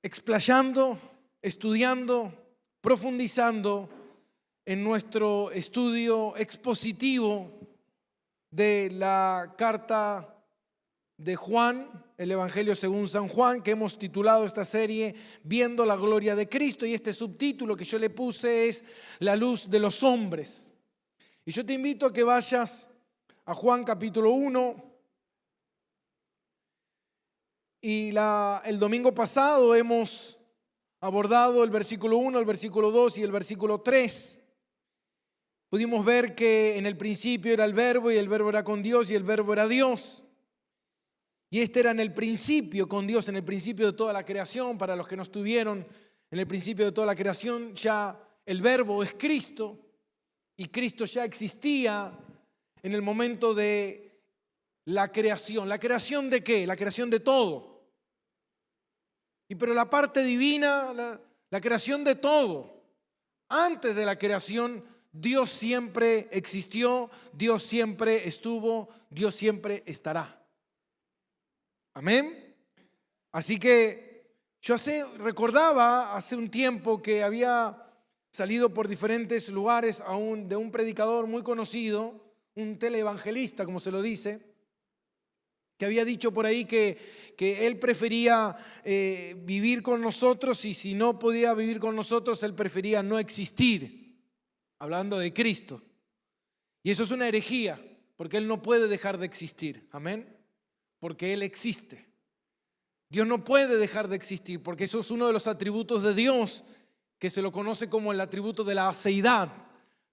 explayando, estudiando, profundizando en nuestro estudio expositivo de la carta de Juan, el Evangelio según San Juan, que hemos titulado esta serie Viendo la gloria de Cristo, y este subtítulo que yo le puse es La luz de los hombres. Y yo te invito a que vayas a Juan capítulo 1. Y el domingo pasado hemos abordado el versículo 1, el versículo 2 y el versículo 3. Pudimos ver que en el principio era el Verbo, y el Verbo era con Dios, y el Verbo era Dios. Y este era en el principio con Dios, en el principio de toda la creación. Para los que no estuvieron en el principio de toda la creación, ya el Verbo es Cristo, y Cristo ya existía en el momento de la creación. ¿La creación de qué? La creación de todo. Pero la parte divina, la creación de todo. Antes de la creación, Dios siempre existió, Dios siempre estuvo, Dios siempre estará. Amén. Así que yo recordaba hace un tiempo que había salido por diferentes lugares de un predicador muy conocido, un teleevangelista, como se lo dice, que había dicho por ahí que él prefería vivir con nosotros, y si no podía vivir con nosotros, él prefería no existir, hablando de Cristo. Y eso es una herejía, porque él no puede dejar de existir, amén, porque él existe. Dios no puede dejar de existir, porque eso es uno de los atributos de Dios, que se lo conoce como el atributo de la aseidad.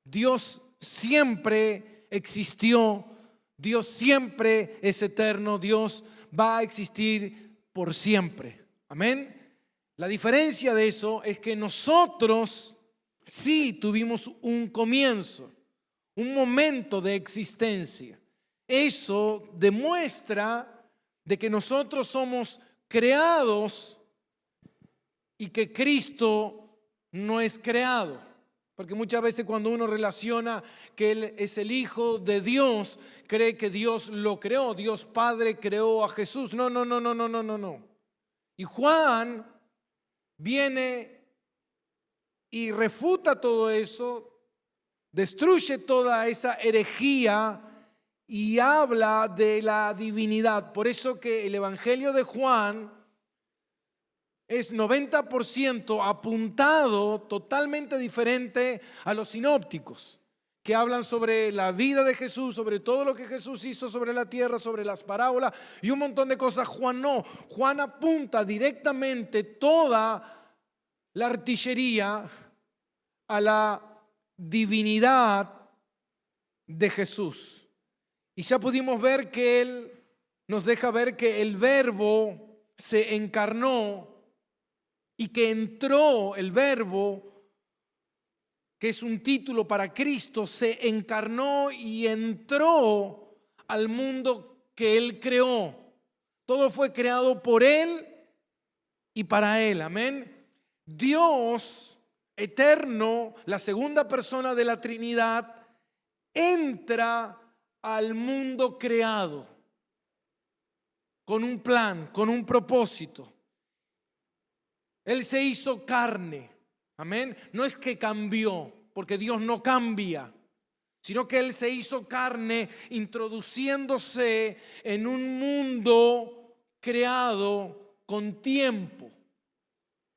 Dios siempre existió, Dios siempre es eterno, Dios va a existir por siempre. Amén. La diferencia de eso es que nosotros sí tuvimos un comienzo, un momento de existencia. Eso demuestra de que nosotros somos creados y que Cristo no es creado. Porque muchas veces cuando uno relaciona que Él es el Hijo de Dios, cree que Dios lo creó, Dios Padre creó a Jesús. No. Y Juan viene y refuta todo eso, destruye toda esa herejía y habla de la divinidad. Por eso que el Evangelio de Juan es 90% apuntado totalmente diferente a los sinópticos, que hablan sobre la vida de Jesús, sobre todo lo que Jesús hizo sobre la tierra, sobre las parábolas y un montón de cosas. Juan no. Juan apunta directamente toda la artillería a la divinidad de Jesús. Y ya pudimos ver que Él nos deja ver que el Verbo se encarnó, y que entró el Verbo, que es un título para Cristo, se encarnó y entró al mundo que Él creó. Todo fue creado por Él y para Él. Amén. Dios eterno, la segunda persona de la Trinidad, entra al mundo creado con un plan, con un propósito. Él se hizo carne, amén. No es que cambió, porque Dios no cambia, sino que Él se hizo carne introduciéndose en un mundo creado con tiempo,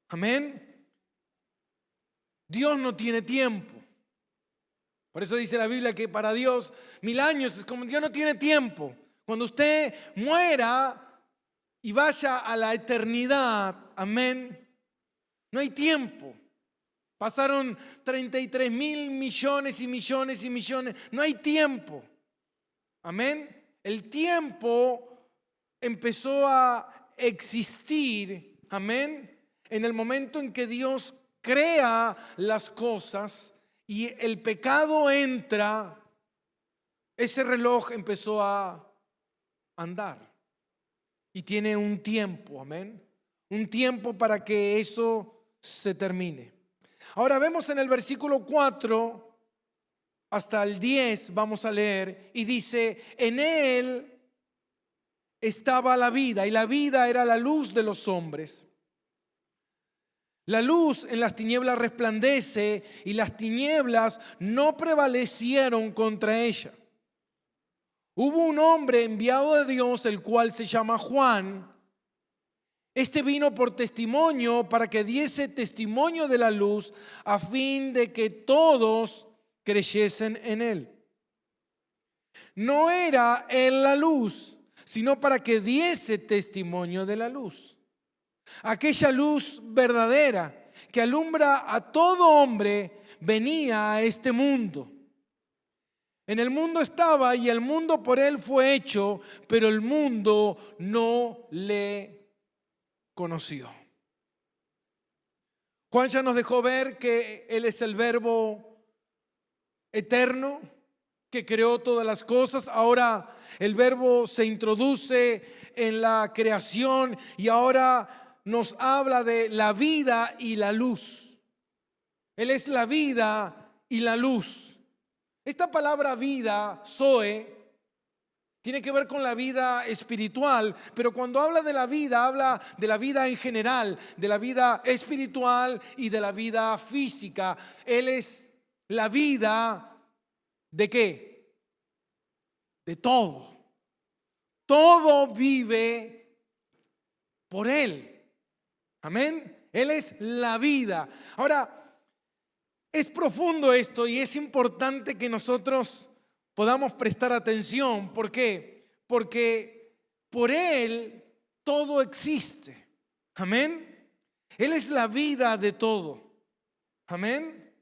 amén. Dios no tiene tiempo. Por eso dice la Biblia que para Dios 1000 años es como Dios no tiene tiempo. Cuando usted muera y vaya a la eternidad, amén, no hay tiempo. Pasaron 33.000 millones y millones y millones. No hay tiempo. Amén. El tiempo empezó a existir, amén, en el momento en que Dios crea las cosas y el pecado entra. Ese reloj empezó a andar y tiene un tiempo, amén. Un tiempo para que eso se termine. Ahora vemos en el versículo 4 hasta el 10, vamos a leer, y dice: en Él estaba la vida, y la vida era la luz de los hombres. La luz en las tinieblas resplandece y las tinieblas no prevalecieron contra ella. Hubo un hombre enviado de Dios, el cual se llama Juan. Este vino por testimonio para que diese testimonio de la luz a fin de que todos creyesen en él. No era él la luz, sino para que diese testimonio de la luz. Aquella luz verdadera que alumbra a todo hombre venía a este mundo. En el mundo estaba y el mundo por él fue hecho, pero el mundo no le conoció. Juan ya nos dejó ver que él es el Verbo eterno que creó todas las cosas. Ahora el Verbo se introduce en la creación y ahora nos habla de la vida y la luz. Él es la vida y la luz. Esta palabra vida, zoe, tiene que ver con la vida espiritual, pero cuando habla de la vida en general, de la vida espiritual y de la vida física. Él es la vida ¿de qué? De todo. Todo vive por Él. Amén. Él es la vida. Ahora, es profundo esto y es importante que nosotros podamos prestar atención. ¿Por qué? Porque por Él todo existe. Amén. Él es la vida de todo. Amén.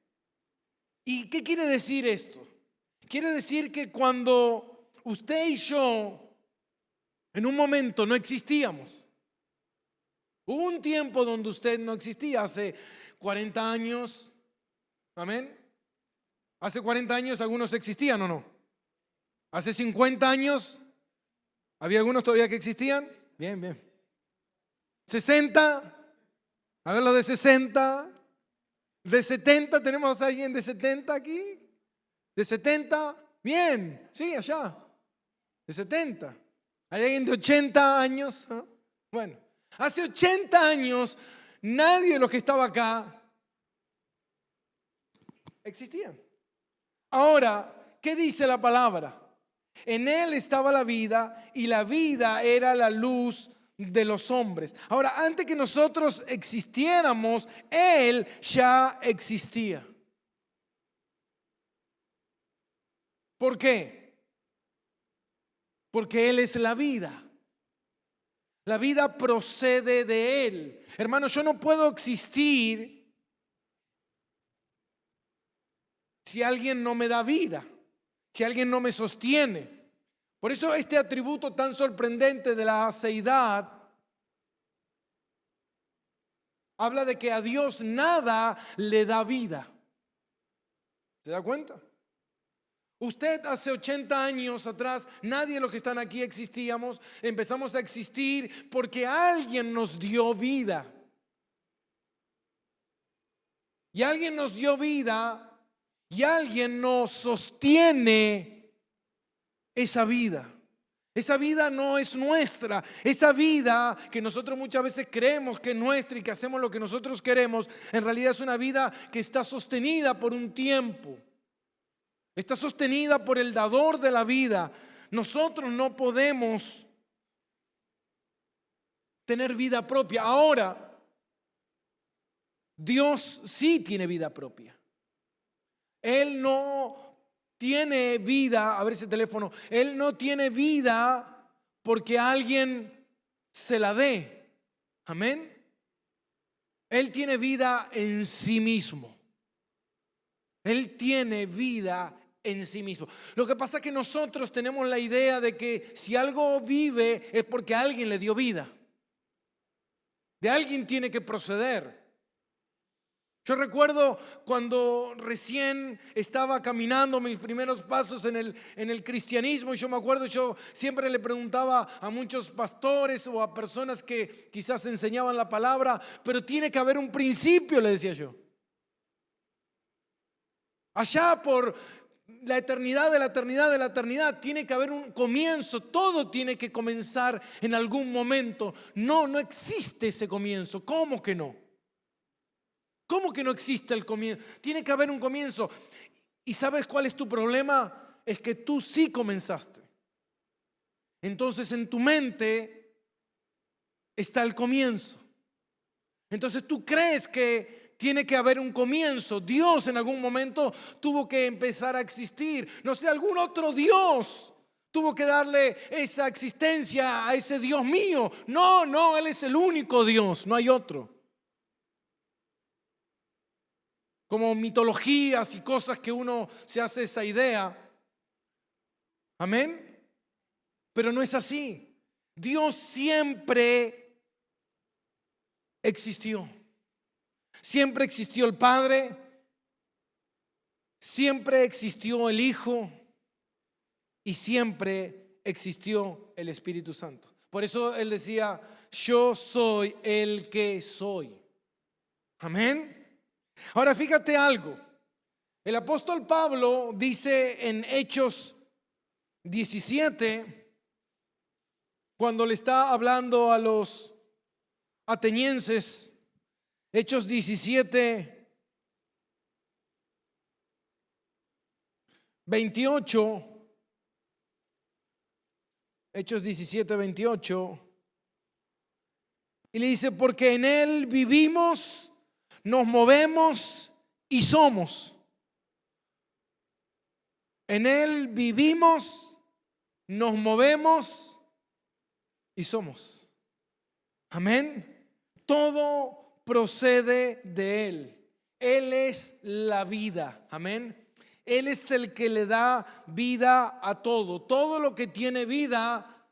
¿Y qué quiere decir esto? Quiere decir que cuando usted y yo en un momento no existíamos. Hubo un tiempo donde usted no existía, hace 40 años. Amén. Hace 40 años algunos existían o no. Hace 50 años, ¿había algunos todavía que existían? Bien, bien. 60, a ver los de 60. De 70, ¿tenemos a alguien de 70 aquí? ¿De 70? Bien, sí, allá. De 70. ¿Hay alguien de 80 años? ¿Ah? Bueno, hace 80 años nadie de los que estaba acá existían. Ahora, ¿qué dice la palabra? En Él estaba la vida y la vida era la luz de los hombres. Ahora, antes que nosotros existiéramos, Él ya existía. ¿Por qué? Porque Él es la vida. La vida procede de Él. Hermano, yo no puedo existir si alguien no me da vida, si alguien no me sostiene. Por eso este atributo tan sorprendente de la seidad habla de que a Dios nada le da vida. ¿Se da cuenta? Usted hace 80 años atrás, nadie de los que están aquí existíamos. Empezamos a existir porque alguien nos dio vida. Y alguien nos dio vida y alguien nos sostiene esa vida. Esa vida no es nuestra. Esa vida que nosotros muchas veces creemos que es nuestra y que hacemos lo que nosotros queremos, en realidad es una vida que está sostenida por un tiempo. Está sostenida por el dador de la vida. Nosotros no podemos tener vida propia. Ahora, Dios sí tiene vida propia. Él no tiene vida, a ver ese teléfono, Él no tiene vida porque alguien se la dé. Amén. Él tiene vida en sí mismo. Él tiene vida en sí mismo. Lo que pasa es que nosotros tenemos la idea de que si algo vive es porque alguien le dio vida. De alguien tiene que proceder. Yo recuerdo cuando recién estaba caminando mis primeros pasos en el cristianismo, y yo me acuerdo, yo siempre le preguntaba a muchos pastores o a personas que quizás enseñaban la palabra, pero tiene que haber un principio, le decía yo. Allá por la eternidad de la eternidad de la eternidad tiene que haber un comienzo. Todo tiene que comenzar en algún momento. No existe ese comienzo. ¿Cómo que no? ¿Cómo que no existe el comienzo? Tiene que haber un comienzo. ¿Y sabes cuál es tu problema? Es que tú sí comenzaste. Entonces en tu mente está el comienzo. Entonces tú crees que tiene que haber un comienzo. Dios en algún momento tuvo que empezar a existir. No sé, algún otro Dios tuvo que darle esa existencia a ese Dios mío. No, Él es el único Dios, no hay otro. Como mitologías y cosas que uno se hace esa idea. Amén. Pero no es así. Dios siempre existió. Siempre existió el Padre, siempre existió el Hijo y siempre existió el Espíritu Santo. Por eso Él decía, yo soy el que soy. Amén. Ahora fíjate algo. El apóstol Pablo dice en Hechos 17, cuando le está hablando a los atenienses, Hechos 17, 28, Hechos 17, 28, y le dice, porque en Él vivimos, nos movemos y somos. En Él vivimos, nos movemos y somos. Amén. Todo procede de Él. Él es la vida. Amén. Él es el que le da vida a todo. Todo lo que tiene vida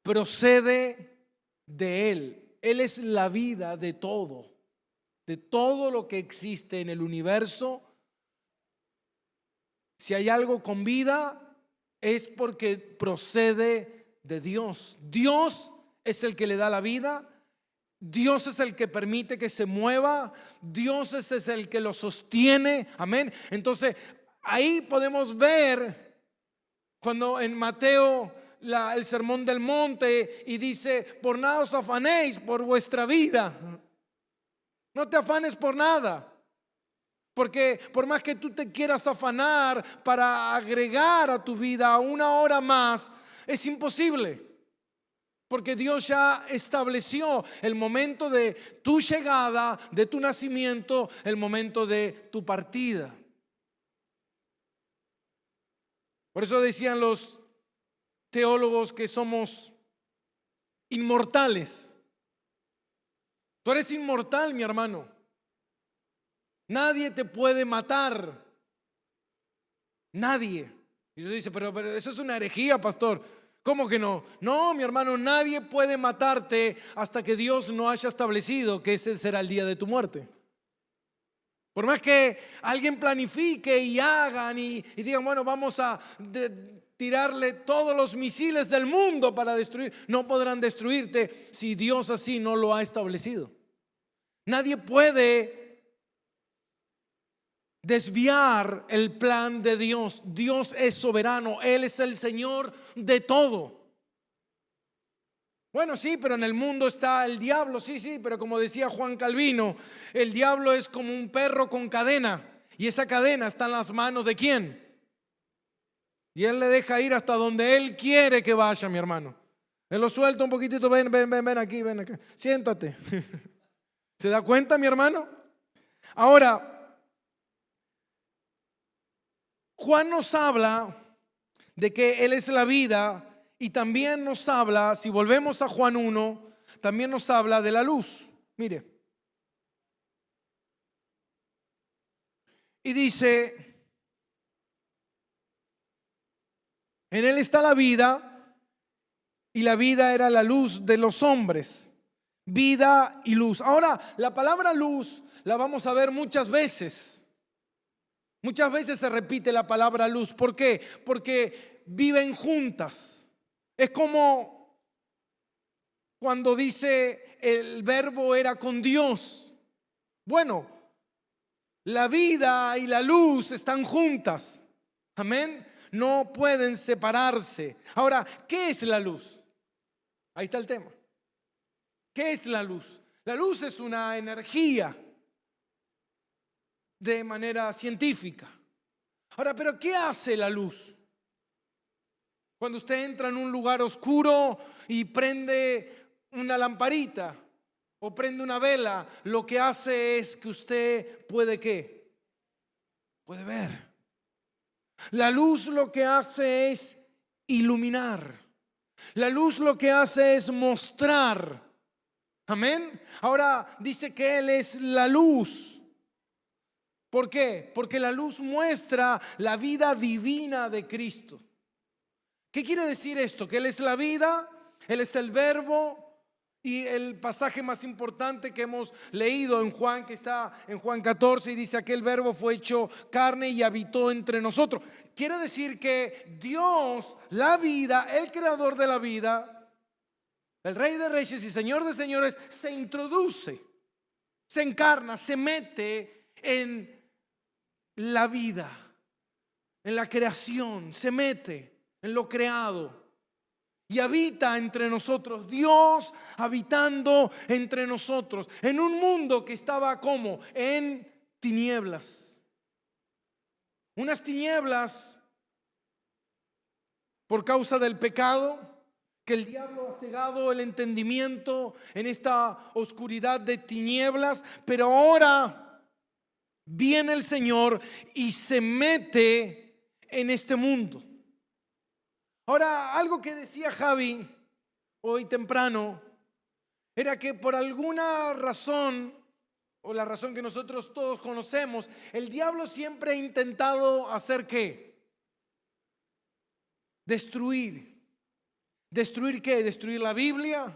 procede de Él. Él es la vida de todo. De todo lo que existe en el universo. Si hay algo con vida, es porque procede de Dios. Dios es el que le da la vida. Dios es el que permite que se mueva. Dios es el que lo sostiene. Amén. Entonces, ahí podemos ver cuando en Mateo el sermón del monte y dice, por nada os afanéis por vuestra vida. No te afanes por nada. Porque por más que tú te quieras afanar para agregar a tu vida una hora más, es imposible. Porque Dios ya estableció el momento de tu llegada, de tu nacimiento, el momento de tu partida. Por eso decían los teólogos que somos inmortales. Tú eres inmortal, mi hermano. Nadie te puede matar. Nadie. Y tú dices, pero eso es una herejía, pastor. ¿Cómo que no? No, mi hermano, nadie puede matarte hasta que Dios no haya establecido que ese será el día de tu muerte. Por más que alguien planifique y hagan y digan, bueno, vamos a tirarle todos los misiles del mundo para destruir, no podrán destruirte si Dios así no lo ha establecido. Nadie puede desviar el plan de Dios. Dios es soberano, Él es el Señor de todo. Bueno, sí, pero en el mundo está el diablo, sí, pero como decía Juan Calvino, el diablo es como un perro con cadena y esa cadena está en las manos ¿de quién? Y Él le deja ir hasta donde Él quiere que vaya, mi hermano. Él lo suelta un poquitito, ven aquí, ven acá, siéntate. ¿Se da cuenta, mi hermano? Ahora, Juan nos habla de que Él es la vida y también nos habla, si volvemos a Juan 1, también nos habla de la luz. Mire. Y dice, en Él está la vida y la vida era la luz de los hombres. Vida y luz. Ahora, la palabra luz la vamos a ver muchas veces. Muchas veces se repite la palabra luz. ¿Por qué? Porque viven juntas. Es como cuando dice el verbo era con Dios. Bueno, la vida y la luz están juntas. Amén. No pueden separarse. Ahora, ¿qué es la luz? Ahí está el tema. ¿Qué es la luz? La luz es una energía. de manera científica. Ahora, ¿pero qué hace la luz? Cuando usted entra en un lugar oscuro y prende una lamparita o prende una vela, lo que hace es que usted puede ¿qué? Puede ver. La luz lo que hace es iluminar. La luz lo que hace es mostrar. Amén. Ahora dice que Él es la luz. ¿Por qué? Porque la luz muestra la vida divina de Cristo. ¿Qué quiere decir esto? Que Él es la vida, Él es el verbo. Y el pasaje más importante que hemos leído en Juan, que está en Juan 14, y dice: aquel verbo fue hecho carne y habitó entre nosotros. Quiere decir que Dios, la vida, el creador de la vida, el Rey de Reyes y Señor de Señores, se introduce, se encarna, se mete en la vida, en la creación, se mete en lo creado. Y habita entre nosotros, Dios habitando entre nosotros, en un mundo que estaba como en tinieblas. Unas tinieblas por causa del pecado, que el diablo ha cegado el entendimiento en esta oscuridad de tinieblas, pero ahora viene el Señor y se mete en este mundo. Ahora, algo que decía Javi hoy temprano era que por alguna razón, o la razón que nosotros todos conocemos, el diablo siempre ha intentado hacer ¿qué? Destruir. ¿Destruir qué? Destruir la Biblia,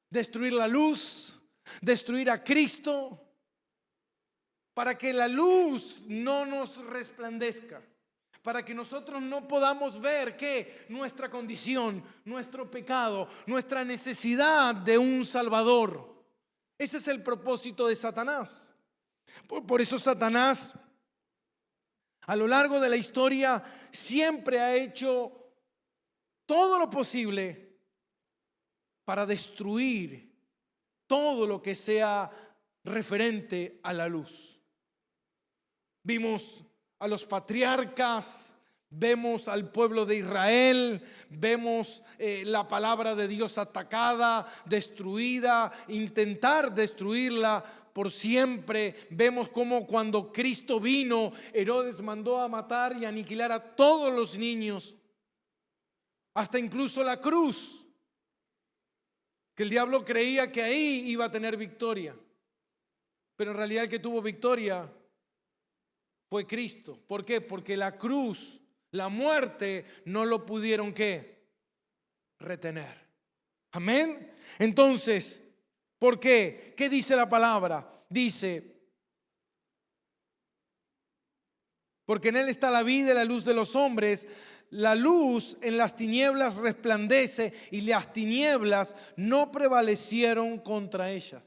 destruir la luz, destruir a Cristo, para que la luz no nos resplandezca. Para que nosotros no podamos ver que nuestra condición, nuestro pecado, nuestra necesidad de un Salvador. Ese es el propósito de Satanás. Por eso Satanás, a lo largo de la historia, siempre ha hecho todo lo posible para destruir todo lo que sea referente a la luz. Vimos a los patriarcas, vemos al pueblo de Israel, vemos la palabra de Dios atacada, destruida, intentar destruirla por siempre. Vemos cómo cuando Cristo vino, Herodes mandó a matar y aniquilar a todos los niños, hasta incluso la cruz, que el diablo creía que ahí iba a tener victoria, pero en realidad el que tuvo victoria fue Cristo. ¿Por qué? Porque la cruz, la muerte, no lo pudieron ¿qué? Retener. Amén. Entonces, ¿por qué? ¿Qué dice la palabra? Dice: porque en Él está la vida y la luz de los hombres. La luz en las tinieblas resplandece y las tinieblas no prevalecieron contra ellas.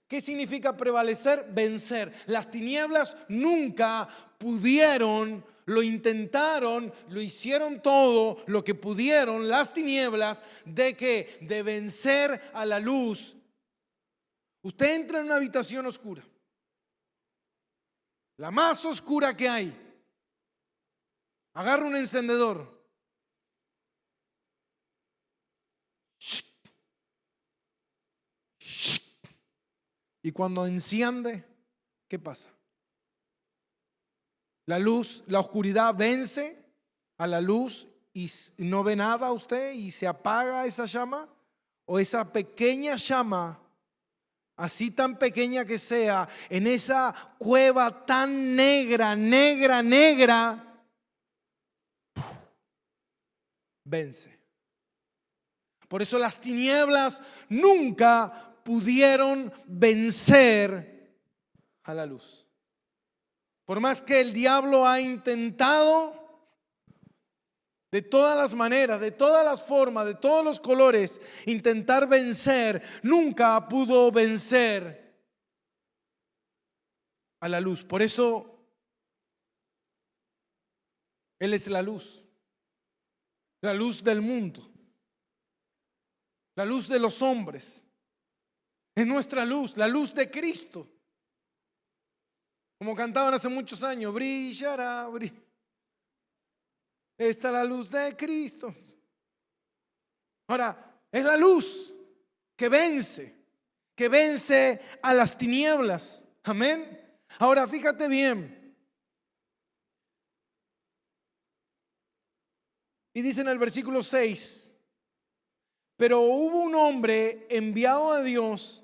¿Qué significa prevalecer? Vencer. Las tinieblas nunca pudieron, lo intentaron, lo hicieron todo lo que pudieron las tinieblas de que de vencer a la luz. Usted entra en una habitación oscura, la más oscura que hay. Agarra un encendedor. Y cuando enciende, ¿qué pasa? La luz, la oscuridad vence a la luz y no ve nada usted y se apaga esa llama, o esa pequeña llama, así tan pequeña que sea, en esa cueva tan negra, vence. Por eso las tinieblas nunca pudieron vencer a la luz. Por más que el diablo ha intentado de todas las maneras, de todas las formas, de todos los colores, intentar vencer, nunca pudo vencer a la luz. Por eso Él es la luz del mundo, la luz de los hombres. Es nuestra luz, la luz de Cristo. Como cantaban hace muchos años, brillará, está la luz de Cristo. Ahora, es la luz que vence a las tinieblas. Amén. Ahora, fíjate bien. Y dice en el versículo 6, pero hubo un hombre enviado de Dios,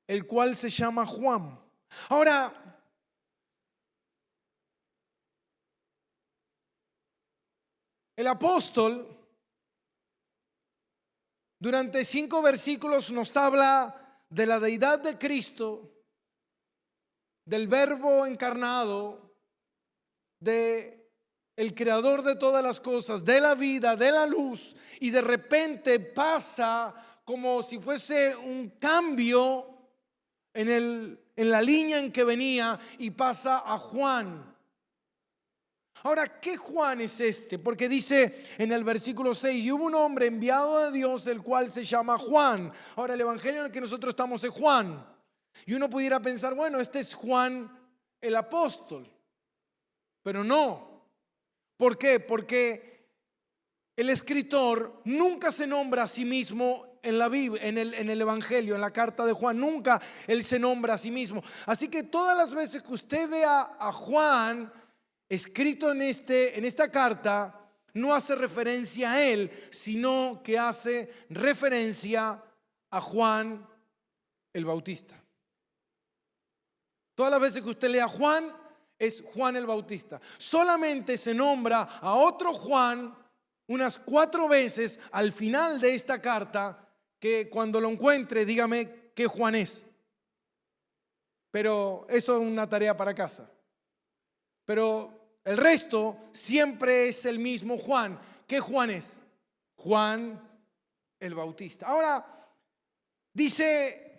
el cual se llama Juan. Ahora, el apóstol durante 5 versículos nos habla de la deidad de Cristo, del Verbo encarnado, de el creador de todas las cosas, de la vida, de la luz, y de repente pasa como si fuese un cambio en la línea en que venía y pasa a Juan. Ahora, ¿qué Juan es este? Porque dice en el versículo 6, y hubo un hombre enviado de Dios, el cual se llama Juan. Ahora, el evangelio en el que nosotros estamos es Juan. Y uno pudiera pensar, bueno, este es Juan el apóstol. Pero no. ¿Por qué? Porque el escritor nunca se nombra a sí mismo en la Biblia, en el evangelio, en la carta de Juan. Nunca él se nombra a sí mismo. Así que todas las veces que usted vea a Juan escrito en esta carta, no hace referencia a él, sino que hace referencia a Juan el Bautista. Todas las veces que usted lea a Juan, es Juan el Bautista. Solamente se nombra a otro Juan unas 4 veces al final de esta carta, que cuando lo encuentre, dígame qué Juan es. Pero eso es una tarea para casa. Pero el resto siempre es el mismo Juan. ¿Qué Juan es? Juan el Bautista. Ahora, dice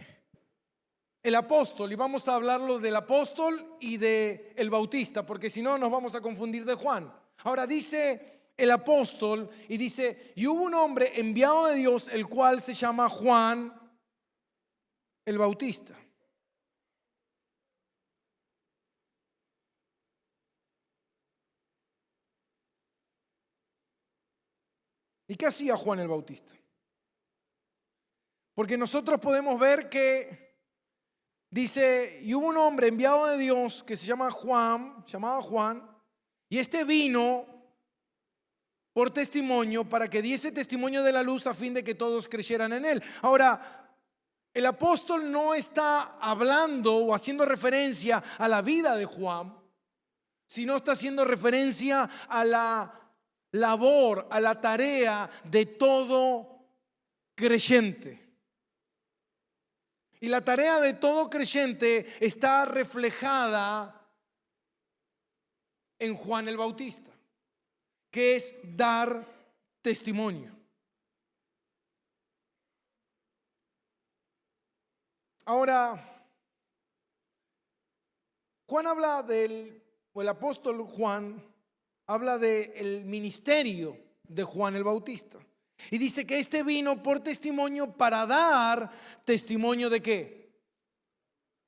el apóstol, y vamos a hablarlo del apóstol y del Bautista, porque si no nos vamos a confundir de Juan. Ahora dice el apóstol y dice, y hubo un hombre enviado de Dios, el cual se llama Juan el Bautista. ¿Y qué hacía Juan el Bautista? Porque nosotros podemos ver que dice, y hubo un hombre enviado de Dios que se llamaba Juan, y este vino por testimonio para que diese testimonio de la luz a fin de que todos creyeran en él. Ahora, el apóstol no está hablando o haciendo referencia a la vida de Juan, sino está haciendo referencia a la labor, a la tarea de todo creyente. Y la tarea de todo creyente está reflejada en Juan el Bautista, que es dar testimonio. Ahora, Juan habla o el apóstol Juan habla del ministerio de Juan el Bautista. Y dice que este vino por testimonio para dar testimonio ¿de qué?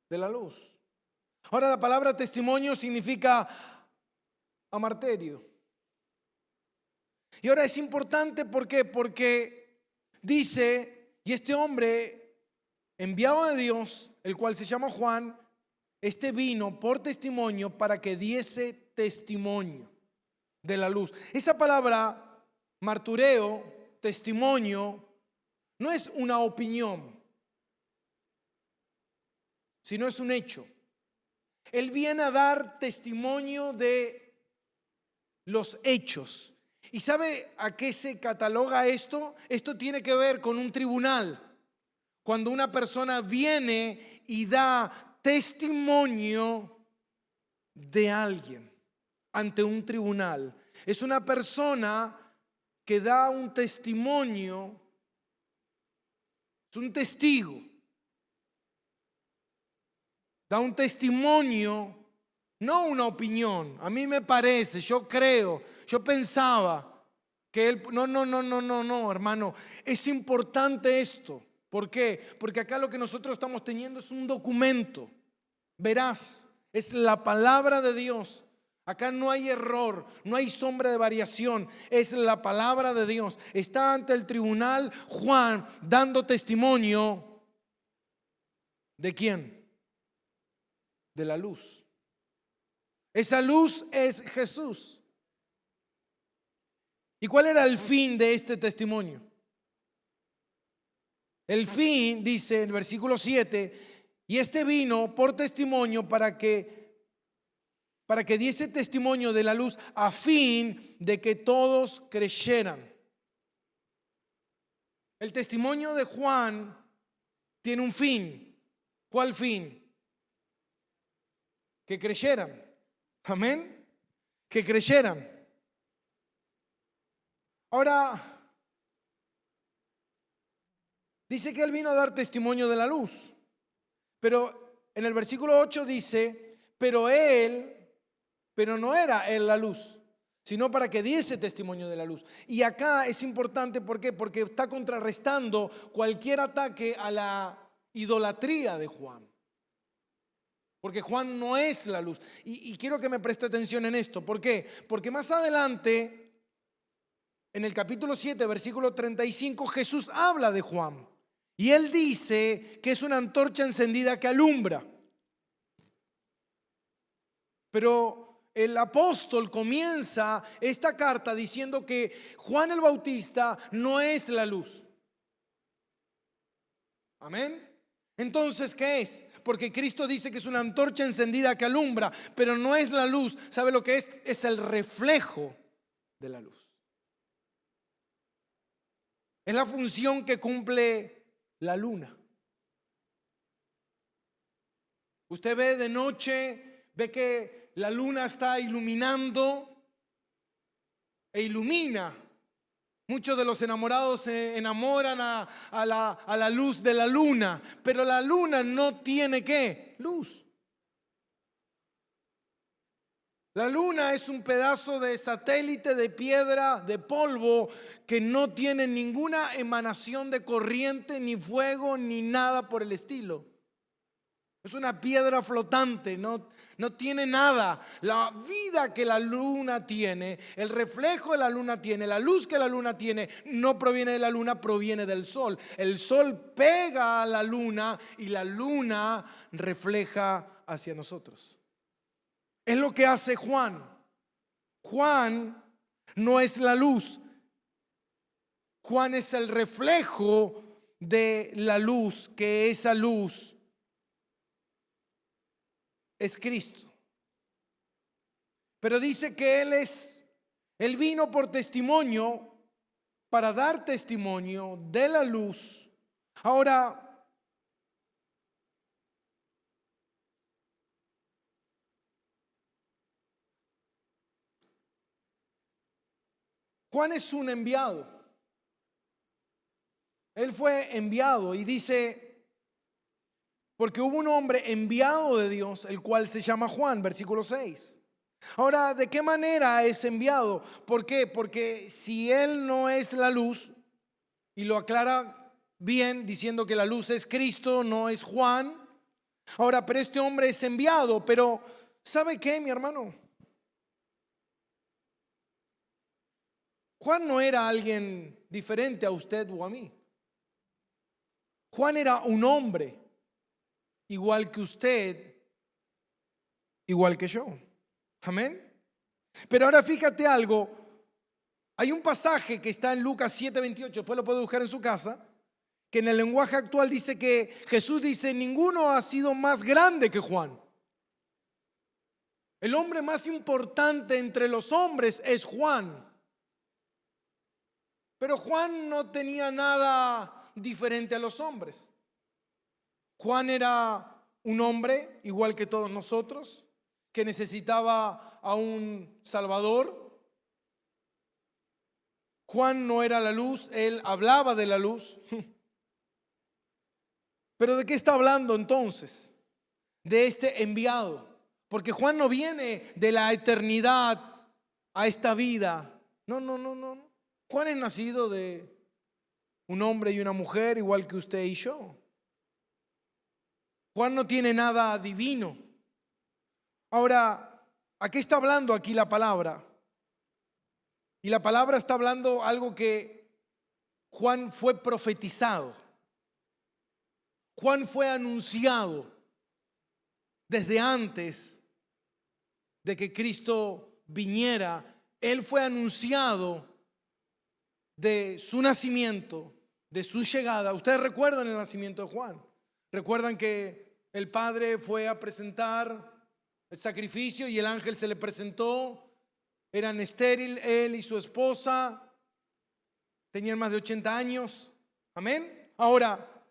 De la luz. Ahora, la palabra testimonio significa amarterio. Y ahora es importante, ¿por qué? Porque dice, y este hombre enviado de Dios, el cual se llama Juan, este vino por testimonio para que diese testimonio de la luz. Esa palabra martureo, testimonio, no es una opinión, sino es un hecho. Él viene a dar testimonio de los hechos. ¿Y sabe a qué se cataloga esto? Esto tiene que ver con un tribunal. Cuando una persona viene y da testimonio de alguien ante un tribunal, es una persona que da un testimonio, es un testigo, da un testimonio, no una opinión. A mí me parece, yo creo, yo pensaba que él, no, hermano, es importante esto. ¿Por qué? Porque acá lo que nosotros estamos teniendo es un documento veraz, Es la palabra de Dios. Acá no hay error, no hay sombra de variación. Es la palabra de Dios. Está ante el tribunal Juan dando testimonio. ¿De quién? De la luz. Esa luz es Jesús. ¿Y cuál era el fin de este testimonio? El fin, dice en el versículo 7, y este vino por testimonio para que diese testimonio de la luz, a fin de que todos creyeran. El testimonio de Juan tiene un fin. ¿Cuál fin? Que creyeran. Amén. Que creyeran. Ahora, dice que él vino a dar testimonio de la luz. Pero en el versículo 8 dice, pero no era él la luz, sino para que diese testimonio de la luz. Y acá es importante, ¿por qué? Porque está contrarrestando cualquier ataque a la idolatría de Juan. Porque Juan no es la luz. Y quiero que me preste atención en esto. ¿Por qué? Porque más adelante, en el capítulo 7, versículo 35, Jesús habla de Juan. Y él dice que es una antorcha encendida que alumbra. Pero el apóstol comienza esta carta diciendo que Juan el Bautista no es la luz. Amén. Entonces, ¿qué es? Porque Cristo dice que es una antorcha encendida que alumbra, pero no es la luz. ¿Sabe lo que es? Es el reflejo de la luz. Es la función que cumple la luna. Usted ve de noche, ve que la luna está iluminando e ilumina. Muchos de los enamorados se enamoran a la luz de la luna, pero la luna no tiene ¿qué? Luz. La luna es un pedazo de satélite de piedra, de polvo, que no tiene ninguna emanación de corriente, ni fuego, ni nada por el estilo. Es una piedra flotante, no tiene nada. La vida que la luna tiene, el reflejo de la luna tiene, la luz que la luna tiene, no proviene de la luna, proviene del sol. El sol pega a la luna y la luna refleja hacia nosotros. Es lo que hace Juan. Juan no es la luz. Juan es el reflejo de la luz, que esa luz es Cristo. Pero dice que Él vino por testimonio, para dar testimonio de la luz. Ahora, Juan es un enviado. Él fue enviado y dice, porque hubo un hombre enviado de Dios, el cual se llama Juan, versículo 6. Ahora, ¿de qué manera es enviado? ¿Por qué? Porque si él no es la luz, y lo aclara bien diciendo que la luz es Cristo, no es Juan. Ahora, pero este hombre es enviado, pero ¿sabe qué, mi hermano? Juan no era alguien diferente a usted o a mí. Juan era un hombre, igual que usted, igual que yo. Amén. Pero ahora fíjate algo. Hay un pasaje que está en Lucas 7:28, después lo puede buscar en su casa, que en el lenguaje actual dice que Jesús dice, ninguno ha sido más grande que Juan. El hombre más importante entre los hombres es Juan. Pero Juan no tenía nada diferente a los hombres. Juan era un hombre igual que todos nosotros, que necesitaba a un Salvador. Juan no era la luz, él hablaba de la luz. Pero ¿de qué está hablando entonces? De este enviado. Porque Juan no viene de la eternidad a esta vida. No. Juan es nacido de un hombre y una mujer igual que usted y yo. Juan no tiene nada divino. Ahora, ¿a qué está hablando aquí la palabra? Y la palabra está hablando algo que Juan fue profetizado. Juan fue anunciado desde antes de que Cristo viniera. Él fue anunciado de su nacimiento, de su llegada. Ustedes recuerdan el nacimiento de Juan. Recuerdan que el padre fue a presentar el sacrificio y el ángel se le presentó. Eran estériles él y su esposa. Tenían más de 80 años. Amén. Ahora,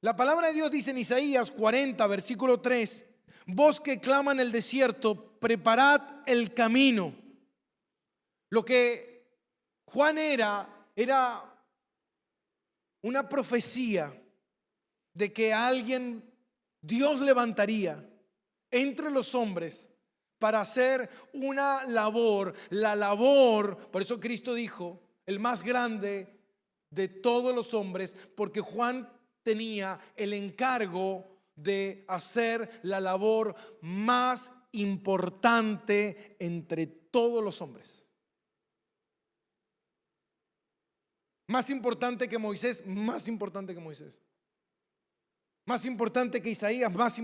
la palabra de Dios dice en Isaías 40, versículo 3: voz que clama en el desierto, preparad el camino. Lo que Juan era una profecía de que alguien, Dios levantaría entre los hombres para hacer una labor, la labor, por eso Cristo dijo, el más grande de todos los hombres, porque Juan tenía el encargo de hacer la labor más importante entre todos los hombres. Más importante que Moisés, más importante que Moisés. Más importante que Isaías, más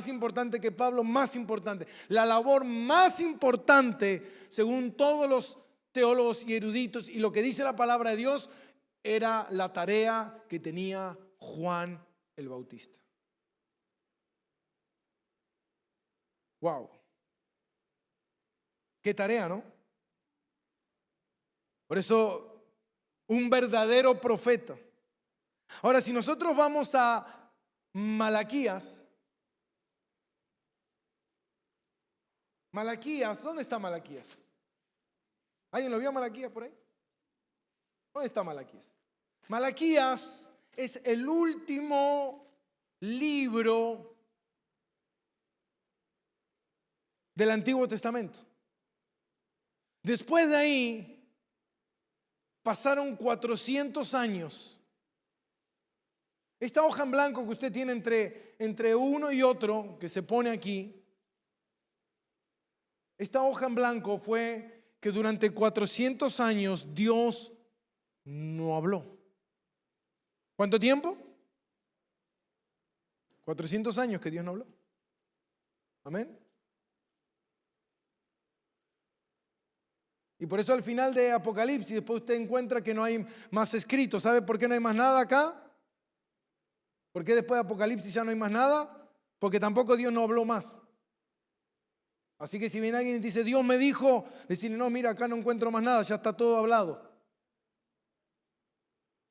importante que Pablo, más importante. La labor más importante, según todos los teólogos y eruditos, y lo que dice la palabra de Dios, era la tarea que tenía Juan el Bautista. Wow. Qué tarea, ¿no? Por eso, un verdadero profeta. Ahora, si nosotros vamos a Malaquías, ¿dónde está Malaquías? ¿Alguien lo vio a Malaquías por ahí? ¿Dónde está Malaquías? Malaquías es el último libro del Antiguo Testamento. Después de ahí pasaron 400 años. Esta hoja en blanco que usted tiene entre uno y otro, que se pone aquí, esta hoja en blanco fue que durante 400 años Dios no habló. ¿Cuánto tiempo? 400 años que Dios no habló. Amén. Y por eso al final de Apocalipsis, después usted encuentra que no hay más escrito. ¿Sabe por qué no hay más nada acá? ¿Por qué después de Apocalipsis ya no hay más nada? Porque tampoco Dios no habló más. Así que si viene alguien y dice, Dios me dijo, decirle, no, mira, acá no encuentro más nada, ya está todo hablado.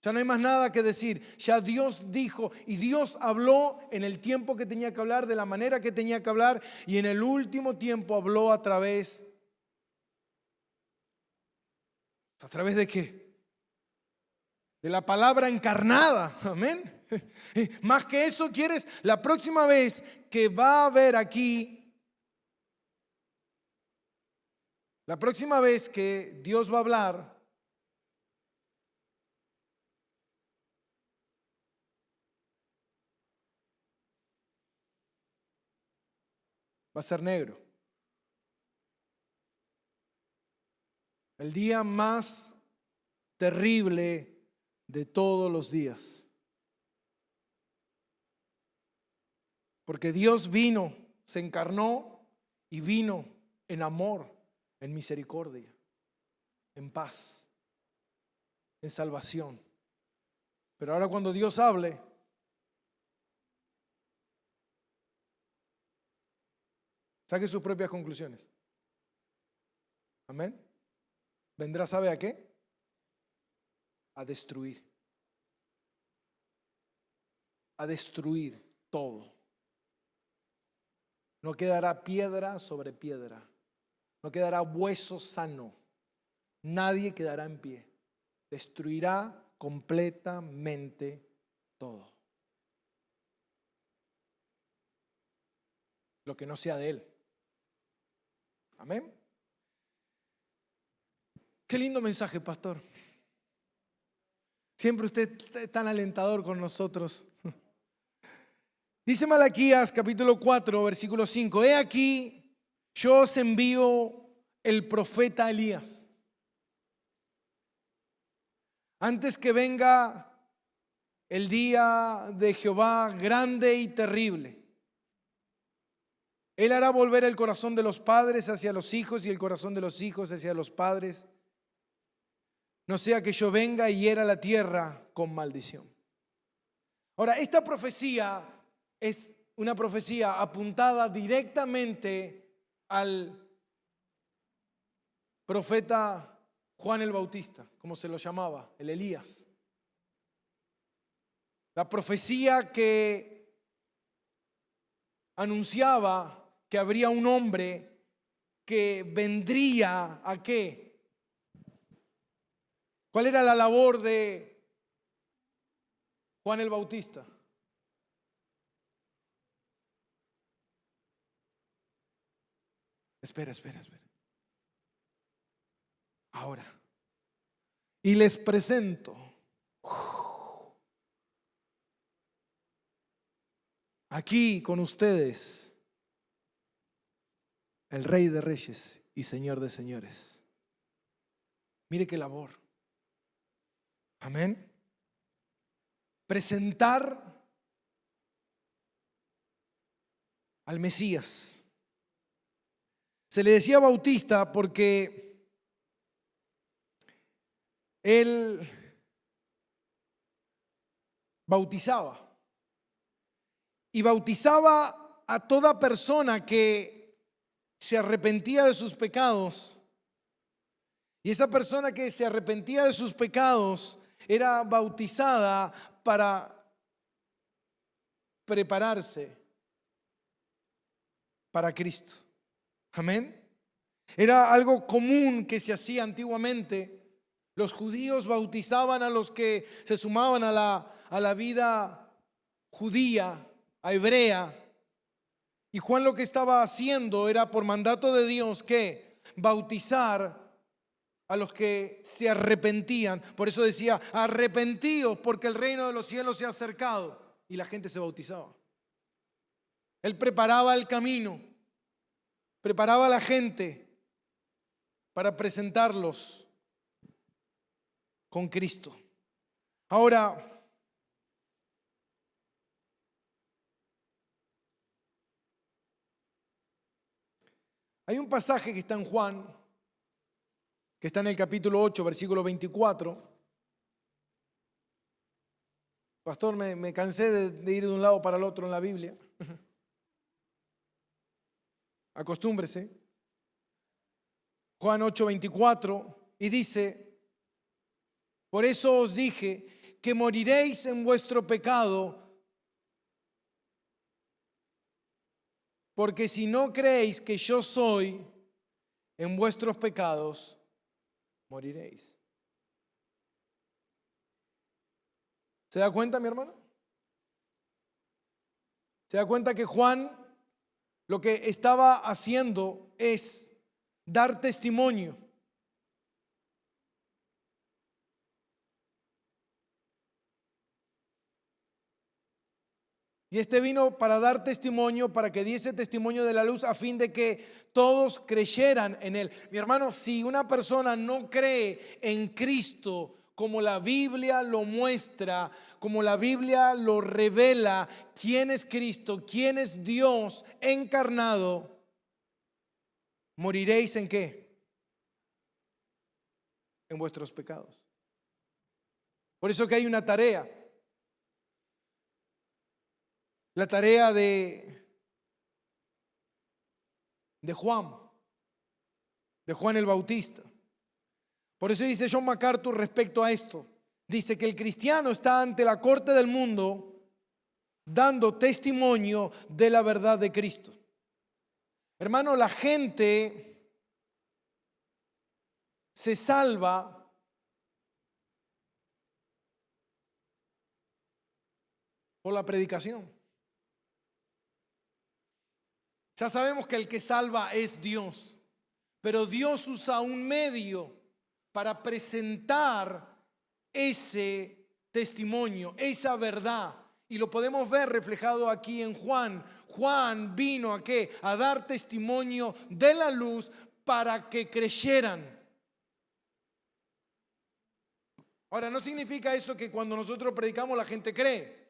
Ya no hay más nada que decir. Ya Dios dijo y Dios habló en el tiempo que tenía que hablar, de la manera que tenía que hablar, y en el último tiempo habló a través de qué? De la palabra encarnada. Amén. Más que eso, ¿quieres? La próxima vez que va a haber aquí, la próxima vez que Dios va a hablar, va a ser negro. El día más terrible de todos los días. Porque Dios vino, se encarnó y vino en amor, en misericordia, en paz, en salvación. Pero ahora cuando Dios hable, saque sus propias conclusiones. Amén. Vendrá, ¿sabe a qué? A destruir. A destruir todo. No quedará piedra sobre piedra. No quedará hueso sano. Nadie quedará en pie. Destruirá completamente todo. Lo que no sea de Él. Amén. Qué lindo mensaje, pastor. Siempre usted es tan alentador con nosotros. Dice Malaquías capítulo 4, versículo 5. He aquí, yo os envío el profeta Elías, antes que venga el día de Jehová grande y terrible. Él hará volver el corazón de los padres hacia los hijos y el corazón de los hijos hacia los padres, no sea que yo venga y hiera la tierra con maldición. Ahora, esta profecía es una profecía apuntada directamente al profeta Juan el Bautista, como se lo llamaba, el Elías. La profecía que anunciaba que habría un hombre que vendría ¿a qué? ¿Cuál era la labor de Juan el Bautista? Espera. Ahora. Y les presento aquí con ustedes el Rey de Reyes y Señor de Señores. Mire qué labor. Amén. Presentar al Mesías. Se le decía Bautista porque él bautizaba. Y bautizaba a toda persona que se arrepentía de sus pecados. Y esa persona que se arrepentía de sus pecados era bautizada para prepararse para Cristo. Amén. Era algo común que se hacía antiguamente. Los judíos bautizaban a los que se sumaban a la vida judía, a hebrea. Y Juan lo que estaba haciendo era, por mandato de Dios, que bautizar a los que se arrepentían. Por eso decía, arrepentíos porque el reino de los cielos se ha acercado. Y la gente se bautizaba. Él preparaba el camino, preparaba a la gente para presentarlos con Cristo. Ahora, hay un pasaje que está en Juan, que está en el capítulo 8, versículo 24. Pastor, me cansé de ir de un lado para el otro en la Biblia. Acostúmbrese. Juan 8, 24, y dice, por eso os dije que moriréis en vuestro pecado, porque si no creéis que yo soy, en vuestros pecados moriréis. ¿Se da cuenta, mi hermano? ¿Se da cuenta que Juan lo que estaba haciendo es dar testimonio? Y este vino para dar testimonio, para que diese testimonio de la luz, a fin de que todos creyeran en él. Mi hermano, si una persona no cree en Cristo como la Biblia lo muestra, como la Biblia lo revela, quién es Cristo, quién es Dios encarnado, moriréis ¿en qué? En vuestros pecados. Por eso que hay una tarea. La tarea de Juan el Bautista. Por eso dice John MacArthur respecto a esto. Dice que el cristiano está ante la corte del mundo dando testimonio de la verdad de Cristo. Hermano, la gente se salva por la predicación. Ya sabemos que el que salva es Dios, pero Dios usa un medio para presentar ese testimonio, esa verdad. Y lo podemos ver reflejado aquí en Juan, Juan vino ¿a qué? A dar testimonio de la luz para que creyeran. Ahora, no significa eso que cuando nosotros predicamos la gente cree.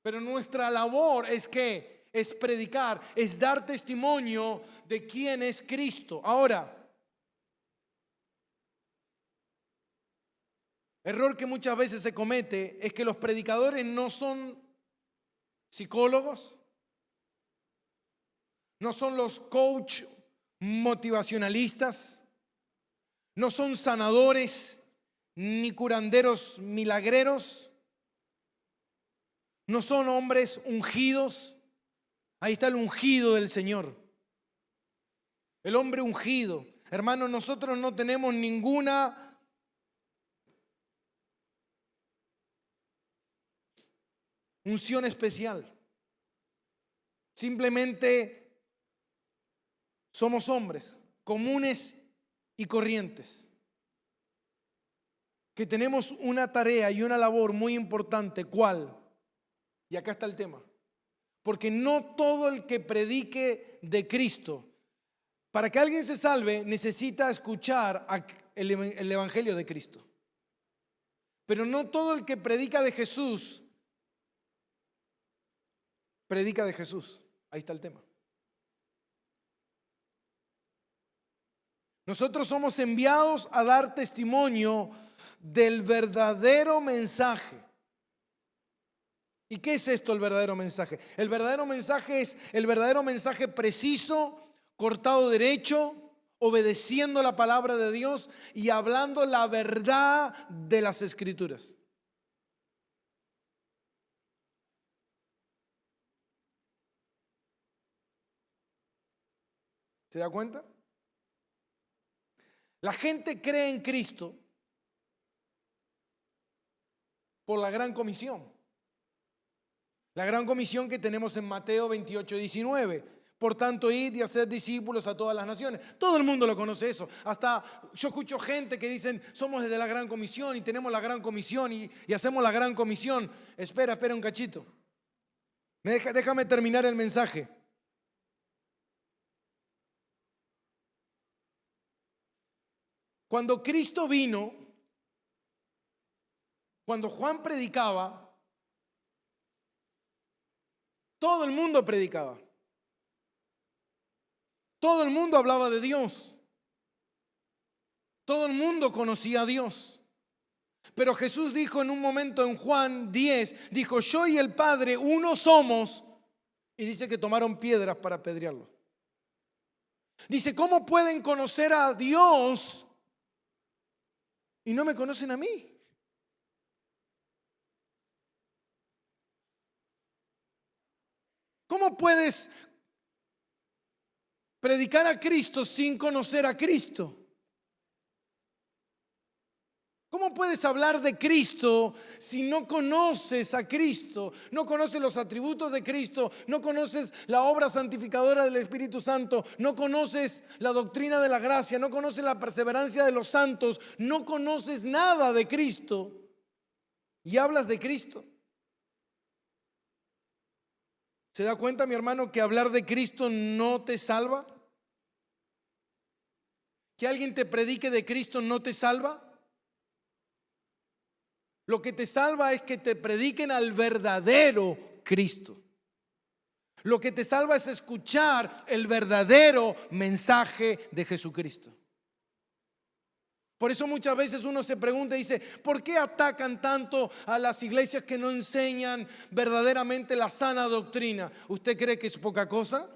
Pero nuestra labor es que es predicar, es dar testimonio de quién es Cristo. Ahora, error que muchas veces se comete es que los predicadores no son psicólogos, no son los coach motivacionalistas, no son sanadores ni curanderos milagreros, no son hombres ungidos. Ahí está el ungido del Señor, el hombre ungido. Hermanos, nosotros no tenemos ninguna unción especial. Simplemente somos hombres comunes y corrientes que tenemos una tarea y una labor muy importante. ¿Cuál? Y acá está el tema. Porque no todo el que predique de Cristo, para que alguien se salve, necesita escuchar el evangelio de Cristo. Pero no todo el que predica de Jesús predica de Jesús. Ahí está el tema. Nosotros somos enviados a dar testimonio del verdadero mensaje. ¿Y qué es esto, el verdadero mensaje? El verdadero mensaje es el verdadero mensaje preciso, cortado derecho, obedeciendo la palabra de Dios y hablando la verdad de las Escrituras. ¿Se da cuenta? La gente cree en Cristo por la gran comisión. La gran comisión que tenemos en Mateo 28:19. Por tanto, id y haced discípulos a todas las naciones. Todo el mundo lo conoce eso. Hasta yo escucho gente que dicen, somos de la gran comisión y tenemos la gran comisión y hacemos la gran comisión. Espera un cachito. Déjame terminar el mensaje. Cuando Cristo vino, cuando Juan predicaba, todo el mundo predicaba. Todo el mundo hablaba de Dios. Todo el mundo conocía a Dios. Pero Jesús dijo en un momento en Juan 10, dijo, yo y el Padre uno somos. Y dice que tomaron piedras para apedrearlo. Dice, ¿cómo pueden conocer a Dios y no me conocen a mí? ¿Cómo puedes predicar a Cristo sin conocer a Cristo? ¿Cómo puedes hablar de Cristo si no conoces a Cristo? No conoces los atributos de Cristo, no conoces la obra santificadora del Espíritu Santo, no conoces la doctrina de la gracia, no conoces la perseverancia de los santos, no conoces nada de Cristo y hablas de Cristo. ¿Se da cuenta, mi hermano, que hablar de Cristo no te salva? ¿Que alguien te predique de Cristo no te salva? Lo que te salva es que te prediquen al verdadero Cristo. Lo que te salva es escuchar el verdadero mensaje de Jesucristo. Por eso muchas veces uno se pregunta y dice, ¿por qué atacan tanto a las iglesias que no enseñan verdaderamente la sana doctrina? ¿Usted cree que es poca cosa?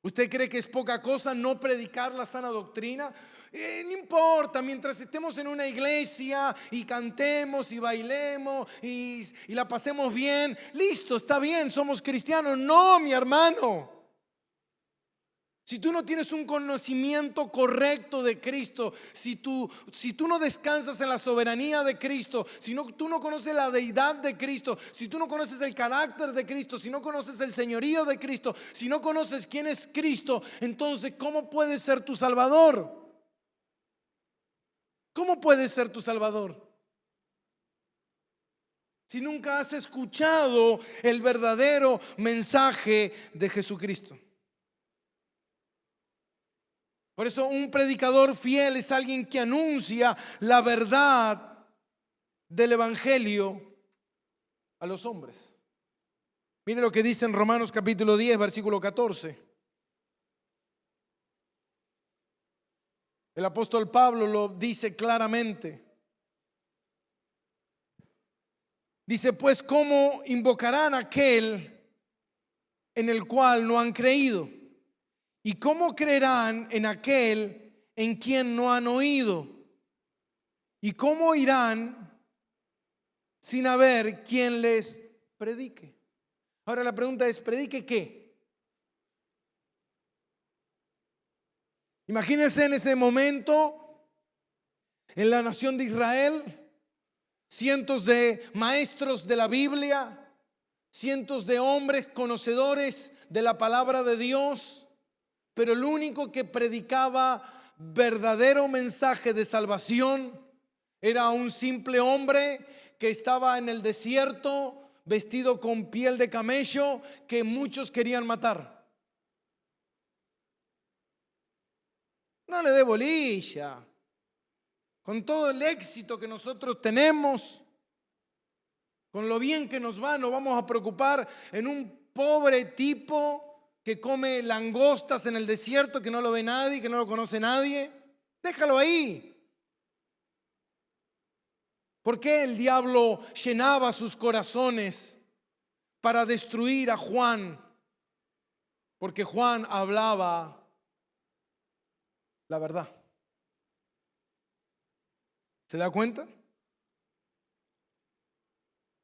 ¿Usted cree que es poca cosa no predicar la sana doctrina? No importa, mientras estemos en una iglesia y cantemos y bailemos y la pasemos bien, listo, está bien, somos cristianos. No, mi hermano. Si tú no tienes un conocimiento correcto de Cristo, si tú no descansas en la soberanía de Cristo, si tú no conoces la deidad de Cristo, si tú no conoces el carácter de Cristo, si no conoces el señorío de Cristo, si no conoces quién es Cristo, entonces ¿cómo puede ser tu Salvador? ¿Cómo puede ser tu Salvador? si nunca has escuchado el verdadero mensaje de Jesucristo. Por eso un predicador fiel es alguien que anuncia la verdad del evangelio a los hombres. Mire lo que dice en Romanos capítulo 10, versículo 14. El apóstol Pablo lo dice claramente. Dice, pues, ¿cómo invocarán a aquel en el cual no han creído? ¿Y cómo creerán en aquel en quien no han oído? ¿Y cómo irán sin haber quien les predique? Ahora la pregunta es, ¿predique qué? Imagínense en ese momento, en la nación de Israel, cientos de maestros de la Biblia, cientos de hombres conocedores de la palabra de Dios, pero el único que predicaba verdadero mensaje de salvación era un simple hombre que estaba en el desierto, vestido con piel de camello, que muchos querían matar. No le dé bolilla. Con todo el éxito que nosotros tenemos, con lo bien que nos va, nos vamos a preocupar en un pobre tipo que come langostas en el desierto, que no lo ve nadie, que no lo conoce nadie. Déjalo ahí. ¿Por qué el diablo llenaba sus corazones para destruir a Juan? Porque Juan hablaba la verdad. ¿Se da cuenta?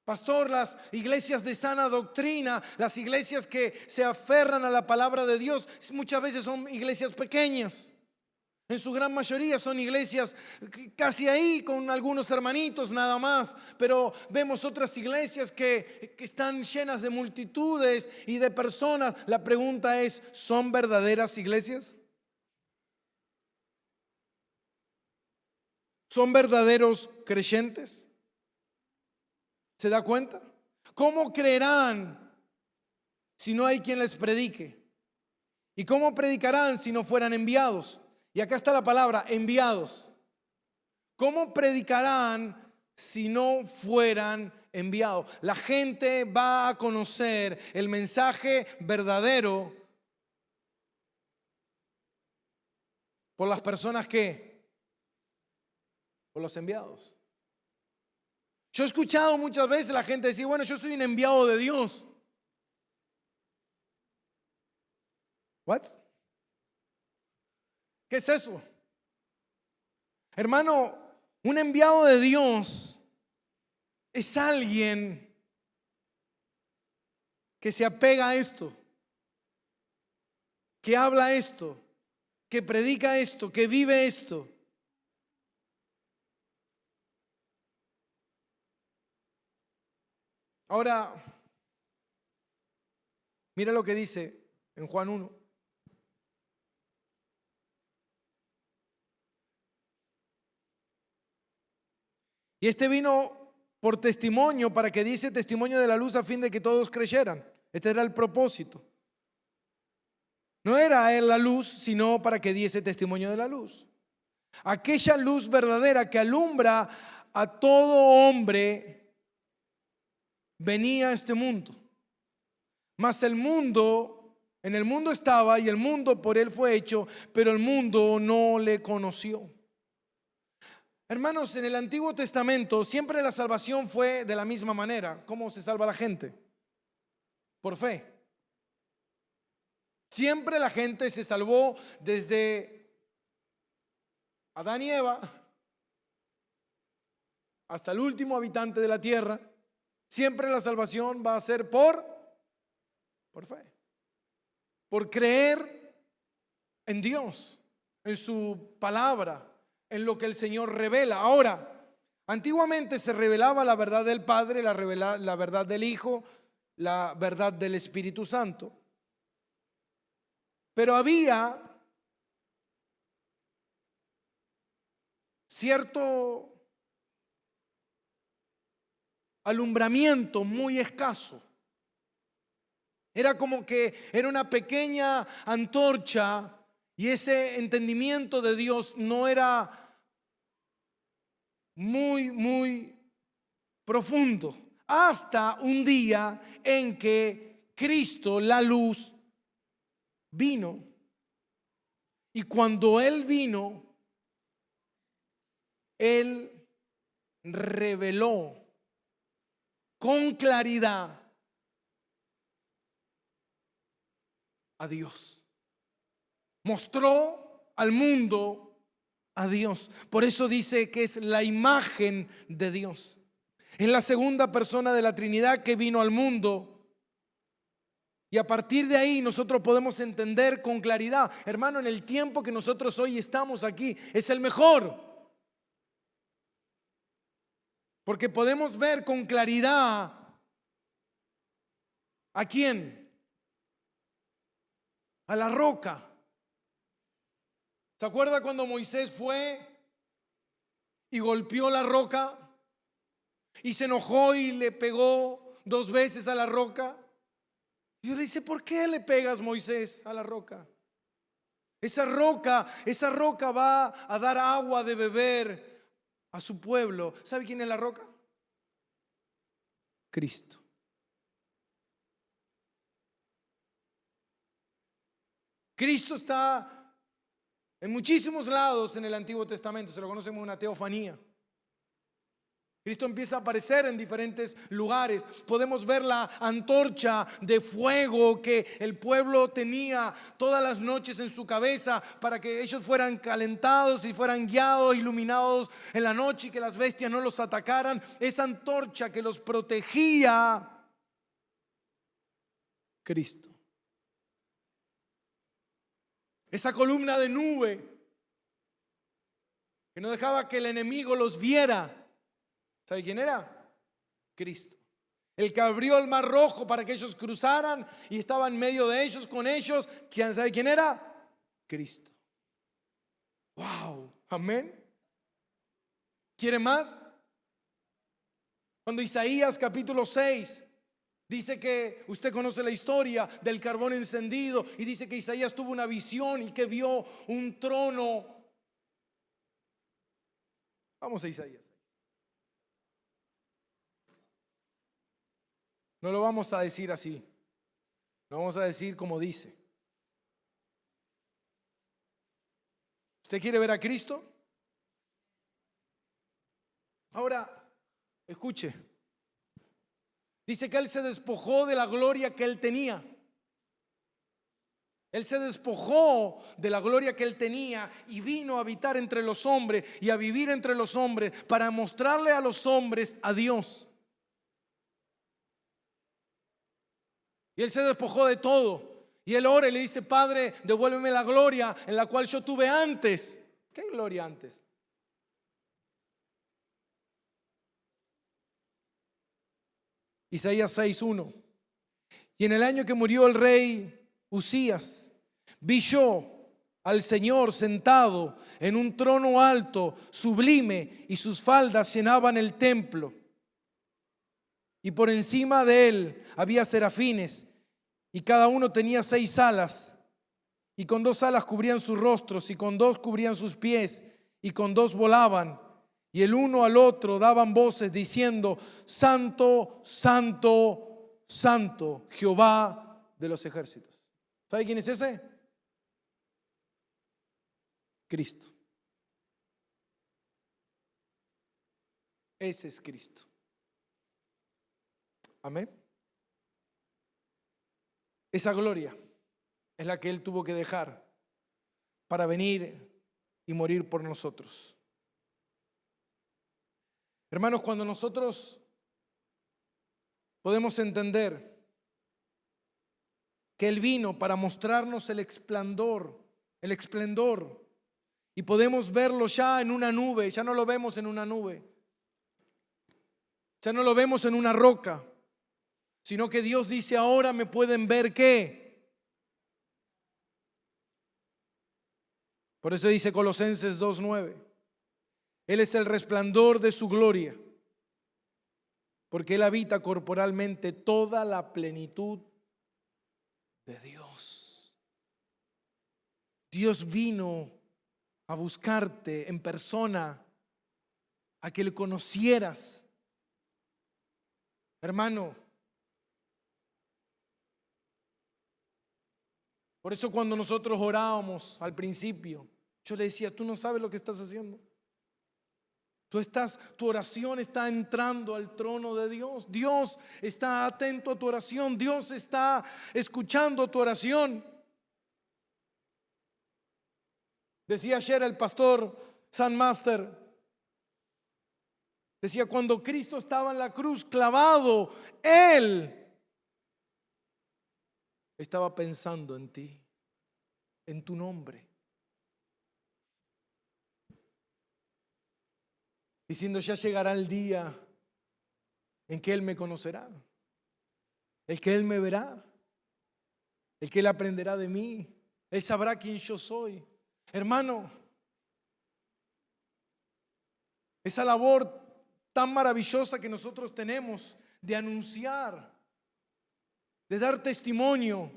Pastor, las iglesias de sana doctrina, las iglesias que se aferran a la palabra de Dios, muchas veces son iglesias pequeñas. En su gran mayoría son iglesias casi ahí con algunos hermanitos nada más. Pero vemos otras iglesias que están llenas de multitudes y de personas. La pregunta es, ¿son verdaderas iglesias? ¿Son verdaderos creyentes? ¿Se da cuenta? ¿Cómo creerán si no hay quien les predique? ¿Y cómo predicarán si no fueran enviados? Y acá está la palabra, enviados. ¿Cómo predicarán si no fueran enviados? La gente va a conocer el mensaje verdadero por las personas que, por los enviados. Yo he escuchado muchas veces a la gente decir, bueno, yo soy un enviado de Dios. ¿What? ¿Qué es eso? Hermano, un enviado de Dios es alguien que se apega a esto, que habla esto, que predica esto, que vive esto. Ahora, mira lo que dice en Juan 1. Y este vino por testimonio, para que diese testimonio de la luz a fin de que todos creyeran. Este era el propósito. No era él la luz, sino para que diese testimonio de la luz. Aquella luz verdadera que alumbra a todo hombre venía a este mundo. Mas el mundo, en el mundo estaba y el mundo por él fue hecho, pero el mundo no le conoció. Hermanos, en el Antiguo Testamento siempre la salvación fue de la misma manera. ¿Cómo se salva la gente? Por fe. Siempre la gente se salvó desde Adán y Eva hasta el último habitante de la tierra. Siempre la salvación va a ser por fe. Por creer en Dios, en su palabra, en lo que el Señor revela. Ahora, antiguamente se revelaba la verdad del Padre, la verdad del Hijo, la verdad del Espíritu Santo. Pero había cierto alumbramiento muy escaso. Era como que era una pequeña antorcha y ese entendimiento de Dios no era muy profundo. Hasta un día en que Cristo, la luz, vino. Y cuando Él vino, Él reveló con claridad a Dios. Mostró al mundo a Dios. Por eso dice que es la imagen de Dios. Es la segunda persona de la Trinidad que vino al mundo. Y a partir de ahí nosotros podemos entender con claridad, hermano, en el tiempo que nosotros hoy estamos aquí, es el mejor. Porque podemos ver con claridad ¿a quién? A la roca. ¿Se acuerda cuando Moisés fue y golpeó la roca y se enojó y le pegó 2 veces a la roca? Dios le dice, ¿por qué le pegas, Moisés, a la roca? Esa roca va a dar agua de beber a su pueblo. ¿Sabe quién es la roca? Cristo. Cristo está en muchísimos lados en el Antiguo Testamento, se lo conoce como una teofanía. Cristo empieza a aparecer en diferentes lugares. Podemos ver la antorcha de fuego que el pueblo tenía todas las noches en su cabeza para que ellos fueran calentados y fueran guiados, iluminados en la noche y que las bestias no los atacaran. Esa antorcha que los protegía, Cristo. Esa columna de nube que no dejaba que el enemigo los viera. ¿Sabe quién era? Cristo. El que abrió el mar rojo para que ellos cruzaran y estaba en medio de ellos, con ellos. ¿Sabe quién era? Cristo. Wow, amén. ¿Quiere más? Cuando Isaías capítulo 6 dice que usted conoce la historia del carbón encendido y dice que Isaías tuvo una visión y que vio un trono. Vamos a Isaías. No lo vamos a decir así. Lo vamos a decir como dice. ¿Usted quiere ver a Cristo? Ahora, escuche. Dice que Él se despojó de la gloria que Él tenía. Él se despojó de la gloria que Él tenía y vino a habitar entre los hombres y a vivir entre los hombres para mostrarle a los hombres a Dios. Y Él se despojó de todo. Y Él ora y le dice, Padre, devuélveme la gloria en la cual yo tuve antes. ¿Qué gloria antes? Isaías 6:1. Y en el año que murió el rey Usías, vi yo al Señor sentado en un trono alto, sublime, y sus faldas llenaban el templo. Y por encima de él había serafines, y cada uno tenía 6 alas, y con 2 alas cubrían sus rostros, y con 2 cubrían sus pies, y con 2 volaban. Y el uno al otro daban voces diciendo, Santo, Santo, Santo, Jehová de los ejércitos. ¿Sabe quién es ese? Cristo. Ese es Cristo. Amén. Esa gloria es la que Él tuvo que dejar para venir y morir por nosotros. Hermanos, cuando nosotros podemos entender que Él vino para mostrarnos el esplendor, y podemos verlo ya en una nube, ya no lo vemos en una nube, ya no lo vemos en una roca, sino que Dios dice, ahora me pueden ver ¿qué? Por eso dice Colosenses 2:9. Él es el resplandor de su gloria porque Él habita corporalmente toda la plenitud de Dios. Dios vino a buscarte en persona, a que le conocieras. Hermano, por eso cuando nosotros orábamos al principio, yo le decía, tú no sabes lo que estás haciendo. Tu oración está entrando al trono de Dios. Dios está atento a tu oración. Dios está escuchando tu oración. Decía ayer el pastor San Master, decía, cuando Cristo estaba en la cruz clavado, Él estaba pensando en ti, en tu nombre, diciendo, ya llegará el día en que Él me conocerá, el que Él me verá, el que Él aprenderá de mí, Él sabrá quién yo soy. Hermano, esa labor tan maravillosa que nosotros tenemos de anunciar, de dar testimonio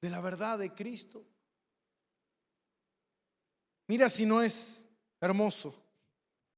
de la verdad de Cristo. Mira si no es hermoso.